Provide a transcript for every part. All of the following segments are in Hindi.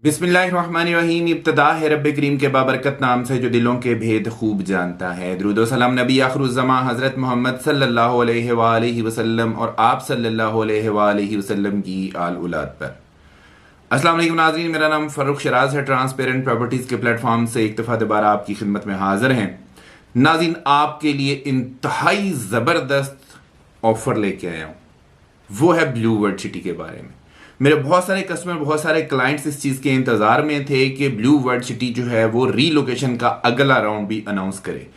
बिस्मिल्लाहिर्रहमानिर्रहीम। इब्तिदा है रब्बे करीम के बाबरकत नाम से जो दिलों के भेद खूब जानता है। दुरूद व सलाम नबी आखिरुज़्ज़मा हज़रत मोहम्मद सल्लल्लाहु अलैहि वसल्लम और आप सल्लल्लाहु अलैहि वसल्लम की आल औलाद पर। अस्सलाम वालेकुम नाज़रीन, मेरा नाम फ़र्रुख शराज है। ट्रांसपेरेंट प्रॉपर्टीज़ के प्लेटफॉर्म से एक दफ़ा दोबारा आपकी खिदमत में हाजिर हैं। नाज़रीन, आपके लिए इंतहाई ज़बरदस्त ऑफ़र लेके आया हूँ, वो है ब्लू वर्ल्ड सिटी के बारे में। मेरे बहुत सारे कस्टमर, बहुत सारे क्लाइंट्स इस चीज़ के इंतज़ार में थे कि ब्लू वर्ल्ड सिटी जो है वो रीलोकेशन का अगला राउंड भी अनाउंस करे।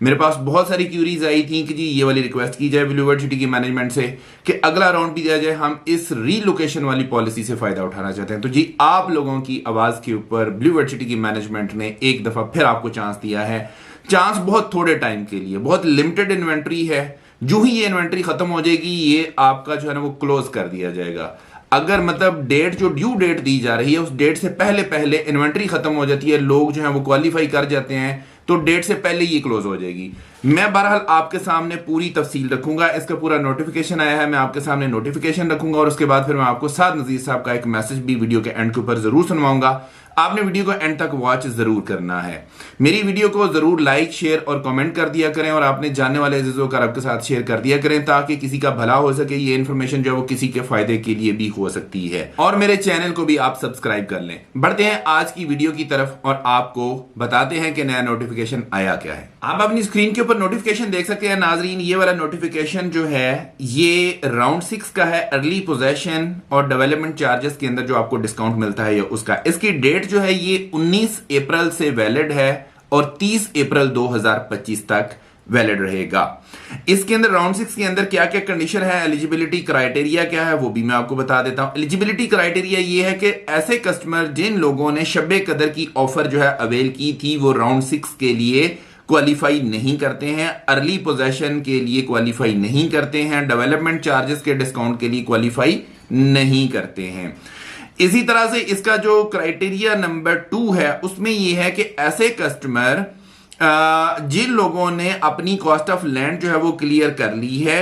मेरे पास बहुत सारी क्यूरीज आई थी कि जी ये वाली रिक्वेस्ट की जाए ब्लू वर्ल्ड सिटी की मैनेजमेंट से कि अगला राउंड भी दिया जाए, हम इस रीलोकेशन वाली पॉलिसी से फ़ायदा उठाना चाहते हैं। तो जी आप लोगों की आवाज़ के ऊपर ब्लू वर्ल्ड सिटी की मैनेजमेंट ने एक दफ़ा फिर आपको चांस दिया है। चांस बहुत थोड़े टाइम के लिए, बहुत लिमिटेड इन्वेंट्री है। जो ही ये इन्वेंट्री खत्म हो जाएगी, ये आपका जो है ना वो क्लोज कर दिया जाएगा। अगर मतलब डेट जो ड्यू डेट दी जा रही है उस डेट से पहले पहले इन्वेंट्री खत्म हो जाती है, लोग जो है वो क्वालिफाई कर जाते हैं, तो डेट से पहले ये क्लोज हो जाएगी। मैं बहरहाल आपके सामने पूरी तफसील रखूंगा। इसका पूरा नोटिफिकेशन आया है, मैं आपके सामने नोटिफिकेशन रखूंगा और उसके बाद फिर मैं आपको साद नज़ीर साहब का एक मैसेज भी वीडियो के एंड के ऊपर जरूर सुनवाऊंगा। आपने वीडियो को एंड तक वॉच जरूर करना है। मेरी वीडियो को जरूर लाइक, शेयर और कमेंट कर दिया करें और आपने जानने वाले अज़ीज़ों का आपके साथ शेयर कर दिया करें ताकि किसी का भला हो सके। ये इन्फॉर्मेशन जो है वो किसी के फायदे के लिए भी हो सकती है। और मेरे चैनल को भी आप सब्सक्राइब कर लें। बढ़ते हैं आज की वीडियो की तरफ और आपको बताते हैं कि नया नोटिफिकेशन आया क्या है। आप अपनी स्क्रीन के ऊपर नोटिफिकेशन देख सकते हैं नाजरीन। ये वाला नोटिफिकेशन जो है ये राउंड 6 का है। अर्ली पोजेशन और डेवलपमेंट चार्जेस के अंदर जो आपको डिस्काउंट मिलता है उसका, इसकी डेट जो है ये 19 अप्रैल से वैलिड है और 30 अप्रैल 2025 तक वैलिड रहेगा। इसके अंदर राउंड 6 के अंदर क्या क्या कंडीशन है, एलिजिबिलिटी क्राइटेरिया क्या है, वो भी मैं आपको बता देता हूं। एलिजिबिलिटी क्राइटेरिया ये है कि ऐसे कस्टमर जिन लोगों ने शब्बे कदर की ऑफर जो है अवेल की थी वो राउंड 6 के लिए क्वालिफाई नहीं करते हैं, अर्ली पोजेशन के लिए क्वालिफाई नहीं करते हैं, डेवलपमेंट चार्जेस के डिस्काउंट के लिए क्वालिफाई नहीं करते हैं। इसी तरह से इसका जो क्राइटेरिया नंबर 2 है उसमें यह है कि ऐसे कस्टमर जिन लोगों ने अपनी कॉस्ट ऑफ लैंड जो है वो क्लियर कर ली है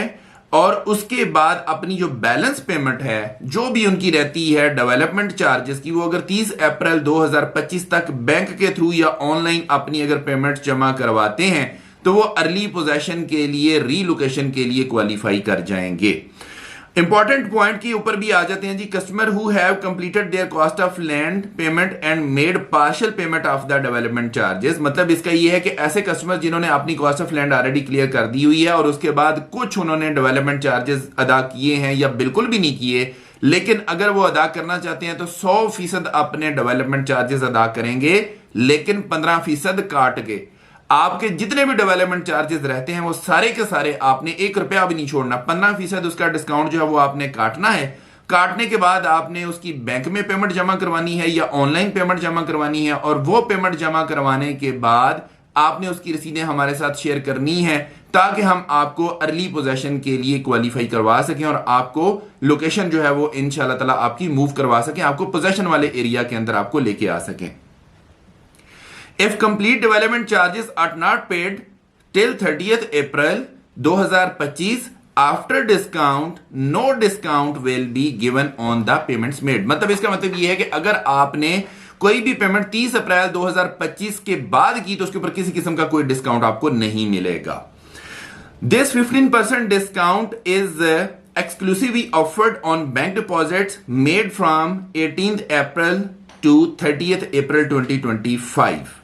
और उसके बाद अपनी जो बैलेंस पेमेंट है जो भी उनकी रहती है डेवलपमेंट चार्जेस की, वो अगर 30 अप्रैल 2025 तक बैंक के थ्रू या ऑनलाइन अपनी अगर पेमेंट जमा करवाते हैं तो वो अर्ली पोजेशन के लिए, रीलोकेशन के लिए क्वालिफाई कर जाएंगे। इंपॉर्टेंट पॉइंट के ऊपर भी आ जाते हैं जी। Customer who have completed their cost of land payment and made partial payment of the development charges. मतलब इसका ये है कि ऐसे कस्टमर जिन्होंने अपनी cost of land already clear कर दी हुई है और उसके बाद कुछ उन्होंने डेवलपमेंट चार्जेस अदा किए हैं या बिल्कुल भी नहीं किए, लेकिन अगर वो अदा करना चाहते हैं तो 100% अपने डेवलपमेंट चार्जेस अदा करेंगे, लेकिन 15% काट के आपके जितने भी डेवलपमेंट चार्जेस रहते हैं वो सारे के सारे आपने 1 रुपया भी नहीं छोड़ना। 15% उसका डिस्काउंट जो है वो आपने काटना है। काटने के बाद आपने उसकी बैंक में पेमेंट जमा करवानी है या ऑनलाइन पेमेंट जमा करवानी है और वो पेमेंट जमा करवाने के बाद आपने उसकी रसीदें हमारे साथ शेयर करनी है ताकि हम आपको अर्ली पोजेशन के लिए क्वालिफाई करवा सकें और आपको लोकेशन जो है वो इंशाल्लाह ताला आपकी मूव करवा सकें, आपको पोजेशन वाले एरिया के अंदर आपको लेके आ सकें। If complete development charges are not paid till 30th April 2025, after discount, no discount will be given on the payments made। मतलब इसका मतलब ये है कि अगर आपने कोई भी पेमेंट 30 अप्रैल 2025 के बाद की तो उसके ऊपर किसी किस्म का कोई डिस्काउंट आपको नहीं मिलेगा। This 15% discount is exclusively offered on bank deposits made from 18th April to 30th April 2025।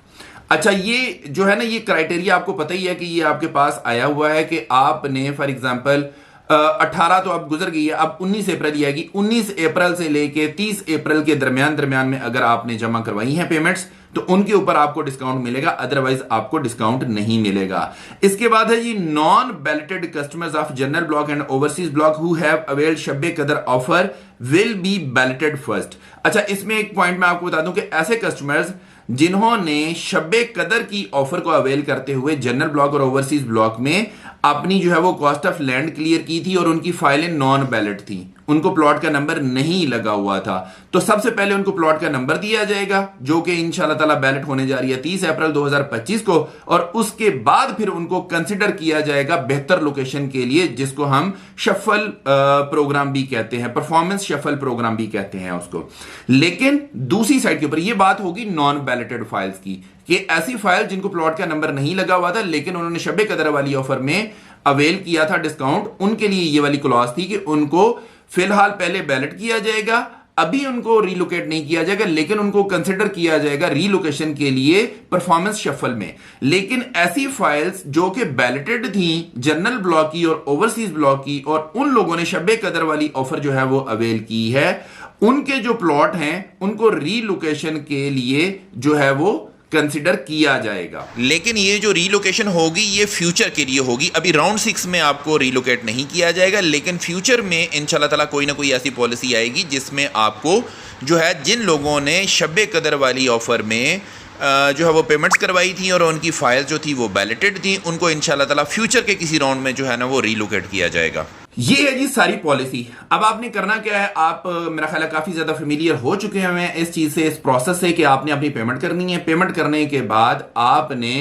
अच्छा, ये जो है ना ये क्राइटेरिया आपको पता ही है कि ये आपके पास आया हुआ है कि आपने फॉर एग्जांपल 18 तो अब गुजर गई है, अब 19 अप्रैल ही आएगी। 19 अप्रैल से लेके 30 अप्रैल के दरमियान में अगर आपने जमा करवाई हैं पेमेंट्स तो उनके ऊपर आपको डिस्काउंट मिलेगा, अदरवाइज आपको डिस्काउंट नहीं मिलेगा। इसके बाद है ये non balloted customers of general block and overseas block who have availed शब्बे कदर offer will be balloted first. अच्छा, इसमें एक पॉइंट मैं आपको बता दूं कि ऐसे कस्टमर्स जिन्होंने शब्बे कदर की ऑफर को अवेल करते हुए जनरल ब्लॉक और ओवरसीज ब्लॉक में अपनी जो है वो कॉस्ट ऑफ लैंड क्लियर की थी और उनकी फाइलें नॉन बैलेट थी, उनको प्लॉट का नंबर नहीं लगा हुआ था, तो सबसे पहले उनको प्लॉट का नंबर दिया जाएगा जो कि इंशाल्लाह ताला बैलेट होने जा रही है 30 अप्रैल 2025 को, और उसके बाद फिर उनको कंसिडर किया जाएगा बेहतर लोकेशन के लिए, जिसको हम शफल प्रोग्राम भी कहते हैं, परफॉर्मेंस शफल प्रोग्राम भी कहते हैं उसको। लेकिन दूसरी साइड के ऊपर ये बात होगी नॉन बैलेटेड फाइल्स की, कि ऐसी फाइल जिनको प्लॉट का नंबर नहीं लगा हुआ था लेकिन उन्होंने शब कदर वाली ऑफर में अवेल किया था डिस्काउंट, उनके लिए ये वाली क्लॉज थी कि उनको फिलहाल पहले बैलेट किया जाएगा, अभी उनको रीलोकेट नहीं किया जाएगा, लेकिन उनको कंसिडर किया जाएगा रीलोकेशन के लिए परफॉर्मेंस शफल में। लेकिन ऐसी फाइल्स जो कि बैलेटेड थी जनरल ब्लॉक की और ओवरसीज ब्लॉक की, और उन लोगों ने शब कदर वाली ऑफर जो है वो अवेल की है, उनके जो प्लॉट हैं उनको रीलोकेशन के लिए जो है वो कंसिडर किया जाएगा। लेकिन ये जो रीलोकेशन होगी ये फ्यूचर के लिए होगी, अभी राउंड 6 में आपको रीलोकेट नहीं किया जाएगा, लेकिन फ्यूचर में इंशाल्लाह ताला कोई ना कोई ऐसी पॉलिसी आएगी जिसमें आपको जो है जिन लोगों ने शब कदर वाली ऑफर में जो है वो पेमेंट्स करवाई थी और उनकी फाइल जो थी वो बैलेटेड थी, उनको इंशाल्लाह ताला फ्यूचर के किसी राउंड में जो है ना वो रीलोकेट किया जाएगा। ये है जी सारी पॉलिसी। अब आपने करना क्या है, आप मेरा ख्याल है काफी ज्यादा फेमिलियर हो चुके हैं इस चीज से, इस प्रोसेस से, कि आपने अपनी पेमेंट करनी है। पेमेंट करने के बाद आपने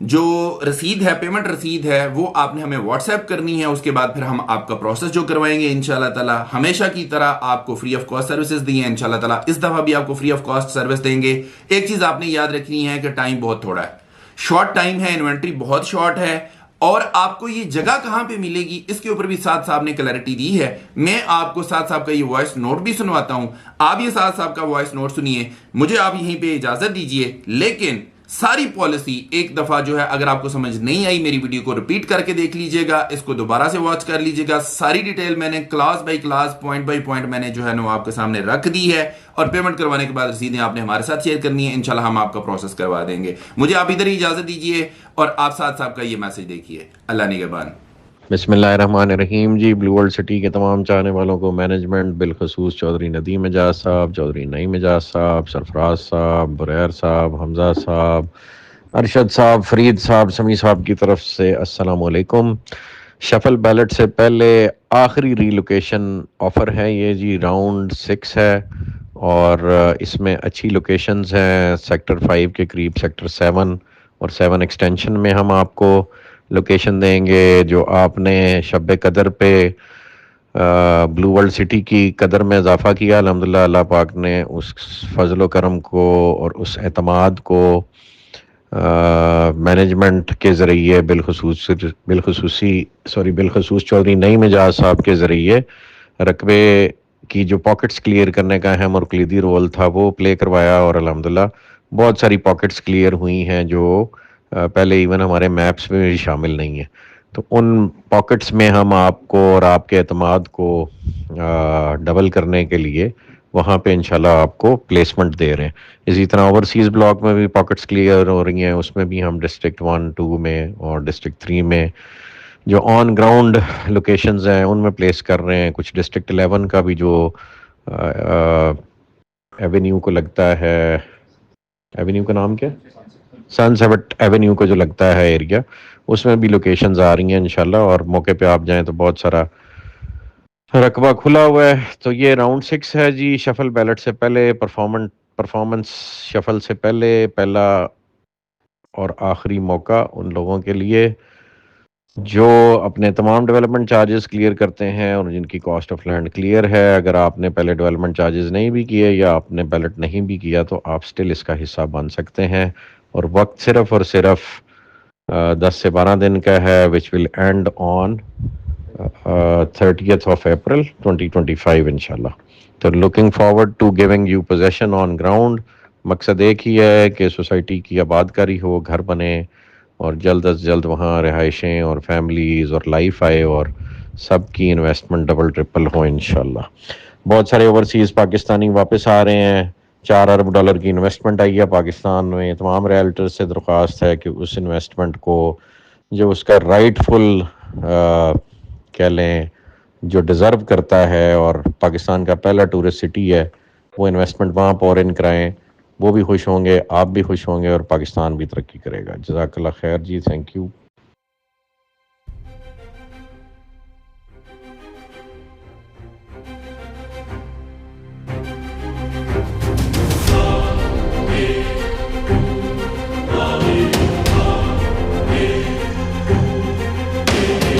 जो रसीद है, पेमेंट रसीद है, वो आपने हमें व्हाट्सएप करनी है। उसके बाद फिर हम आपका प्रोसेस जो करवाएंगे इंशाल्लाह ताला, हमेशा की तरह आपको फ्री ऑफ कॉस्ट सर्विसेज दी हैं इंशाल्लाह ताला, इस दफा भी आपको फ्री ऑफ कॉस्ट सर्विस देंगे। एक चीज आपने याद रखनी है कि टाइम बहुत थोड़ा है, शॉर्ट टाइम है, इन्वेंट्री बहुत शॉर्ट है, और आपको ये जगह कहां पे मिलेगी इसके ऊपर भी साथ साहब ने क्लैरिटी दी है। मैं आपको साथ साहब का ये वॉइस नोट भी सुनवाता हूं, आप ये साथ साहब का वॉइस नोट सुनिए, मुझे आप यहीं पे इजाजत दीजिए। लेकिन सारी पॉलिसी एक दफा जो है अगर आपको समझ नहीं आई, मेरी वीडियो को रिपीट करके देख लीजिएगा, इसको दोबारा से वॉच कर लीजिएगा। सारी डिटेल मैंने class by class, point by point मैंने जो है ना आपके सामने रख दी है, और पेमेंट करवाने के बाद रसीदें आपने हमारे साथ शेयर करनी है, इंशाल्लाह हम आपका प्रोसेस करवा देंगे। मुझे आप इधर ही इजाजत दीजिए और आप साथ साहब का ये मैसेज देखिए। अल्लाह निगहबान। बिस्मिल्लाहिर्रहमानिर्रहीम जी। ब्लू वर्ल्ड सिटी के तमाम चाहने वालों को मैनेजमेंट, बिलखसूस चौधरी नदीम एजाज साहब, चौधरी नईम एजाज साहब, सरफराज साहब, बुरैर साहब, हमजा साहब, अरशद साहब, फरीद साहब, समी साहब की तरफ से अस्सलाम वालेकुम। शफल बैलेट से पहले आखिरी रीलोकेशन ऑफ़र है ये जी, राउंड 6 है, और इसमें अच्छी लोकेशंस हैं। सेक्टर 5 के करीब सेक्टर 7 और 7 एक्सटेंशन में हम आपको लोकेशन देंगे। जो आपने शब कदर पे ब्लू वर्ल्ड सिटी की कदर में इजाफा किया, अल्हम्दुलिल्लाह अल्लाह पाक ने उस फजल करम को और उस एतमाद को मैनेजमेंट के ज़रिए बिलखसूस चौधरी नईम एजाज साहब के ज़रिए रकबे की जो पॉकेट्स क्लियर करने का अहम और कलीदी रोल था वो प्ले करवाया, और अल्हम्दुलिल्लाह बहुत सारी पॉकेट्स क्लियर हुई हैं जो पहले इवन हमारे मैप्स में भी शामिल नहीं है। तो उन पॉकेट्स में हम आपको और आपके एतमाद को डबल करने के लिए वहाँ पे इंशाल्लाह आपको प्लेसमेंट दे रहे हैं। इसी तरह ओवरसीज़ ब्लॉक में भी पॉकेट्स क्लियर हो रही हैं, उसमें भी हम डिस्ट्रिक्ट 1, 2 में और डिस्ट्रिक्ट 3 में जो ऑन ग्राउंड लोकेशंस हैं उनमें प्लेस कर रहे हैं। कुछ डिस्ट्रिक्ट 11 का भी जो एवेन्यू को लगता है, एवेन्यू का नाम क्या, सनसेट एवेन्यू को जो लगता है एरिया, उसमें भी लोकेशंस आ रही हैं इंशाल्लाह, और मौके पे आप जाएं तो बहुत सारा रकबा खुला हुआ है। तो ये राउंड 6 है जी, शफल बैलेट से पहले, परफॉर्मेंस शफल से पहले पहला और आखिरी मौका उन लोगों के लिए जो अपने तमाम डेवलपमेंट चार्जेस क्लियर करते हैं और जिनकी कॉस्ट ऑफ लैंड क्लियर है। अगर आपने पहले डेवलपमेंट चार्जेस नहीं भी किए या आपने बैलेट नहीं भी किया तो आप स्टिल इसका हिस्सा बन सकते हैं, और वक्त सिर्फ और सिर्फ 10 से 12 दिन का है, which will end on 30th of April 2025 इंशाल्लाह। तो looking forward to giving you possession on ground. मकसद एक ही है कि सोसाइटी की आबादकारी हो, घर बने, और जल्द अज जल्द वहाँ रिहाइशें और फैमिलीज़ और लाइफ आए, और सब की इन्वेस्टमेंट डबल ट्रिपल हो इंशाल्लाह। बहुत सारे ओवरसीज़ पाकिस्तानी वापस आ रहे हैं। $4 अरब की इन्वेस्टमेंट आई है पाकिस्तान में। तमाम रियल्टर्स से दरख्वास्त है कि उस इन्वेस्टमेंट को जो उसका राइटफुल कह लें जो डिज़र्व करता है, और पाकिस्तान का पहला टूरिस्ट सिटी है, वो इन्वेस्टमेंट वहाँ पर इन कराएँ। वो भी खुश होंगे, आप भी खुश होंगे, और पाकिस्तान भी तरक्की करेगा। जज़ाकल्लाह खैर जी, थैंक यू।